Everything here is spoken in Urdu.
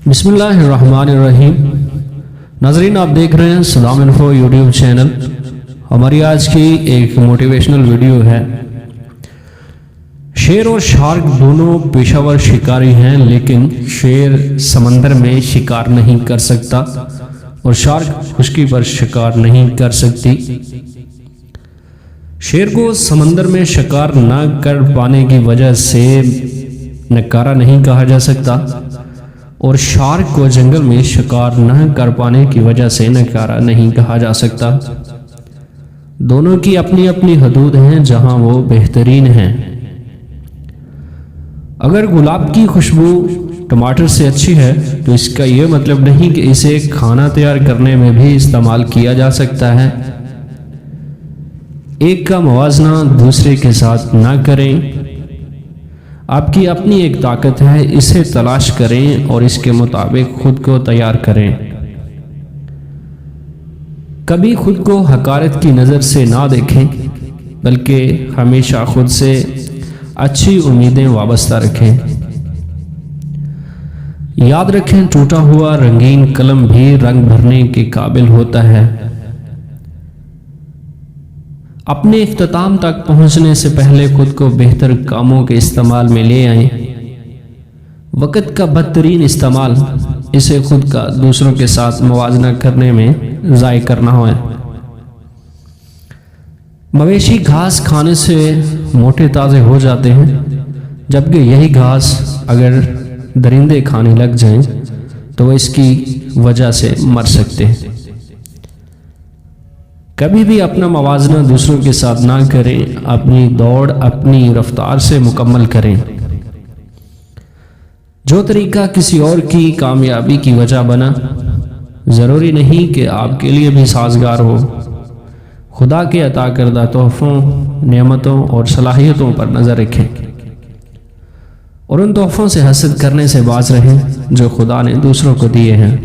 بسم اللہ الرحمن الرحیم۔ ناظرین، آپ دیکھ رہے ہیں سلام انفو یوٹیوب چینل۔ ہماری آج کی ایک موٹیویشنل ویڈیو ہے۔ شیر اور شارک دونوں پیشہ ور شکاری ہیں، لیکن شیر سمندر میں شکار نہیں کر سکتا اور شارک خشکی پر شکار نہیں کر سکتی۔ شیر کو سمندر میں شکار نہ کر پانے کی وجہ سے نکارہ نہیں کہا جا سکتا، اور شارک کو جنگل میں شکار نہ کر پانے کی وجہ سے نکارہ نہیں کہا جا سکتا۔ دونوں کی اپنی اپنی حدود ہیں جہاں وہ بہترین ہیں۔ اگر گلاب کی خوشبو ٹماٹر سے اچھی ہے تو اس کا یہ مطلب نہیں کہ اسے کھانا تیار کرنے میں بھی استعمال کیا جا سکتا ہے۔ ایک کا موازنہ دوسرے کے ساتھ نہ کریں۔ آپ کی اپنی ایک طاقت ہے، اسے تلاش کریں اور اس کے مطابق خود کو تیار کریں۔ کبھی خود کو حقارت کی نظر سے نہ دیکھیں، بلکہ ہمیشہ خود سے اچھی امیدیں وابستہ رکھیں۔ یاد رکھیں، ٹوٹا ہوا رنگین قلم بھی رنگ بھرنے کے قابل ہوتا ہے۔ اپنے اختتام تک پہنچنے سے پہلے خود کو بہتر کاموں کے استعمال میں لے آئیں۔ وقت کا بدترین استعمال اسے خود کا دوسروں کے ساتھ موازنہ کرنے میں ضائع کرنا ہے۔ مویشی گھاس کھانے سے موٹے تازے ہو جاتے ہیں، جبکہ یہی گھاس اگر درندے کھانے لگ جائیں تو وہ اس کی وجہ سے مر سکتے ہیں۔ کبھی بھی اپنا موازنہ دوسروں کے ساتھ نہ کریں، اپنی دوڑ اپنی رفتار سے مکمل کریں۔ جو طریقہ کسی اور کی کامیابی کی وجہ بنا، ضروری نہیں کہ آپ کے لیے بھی سازگار ہو۔ خدا کے عطا کردہ تحفوں، نعمتوں اور صلاحیتوں پر نظر رکھیں اور ان تحفوں سے حسد کرنے سے باز رہیں جو خدا نے دوسروں کو دیے ہیں۔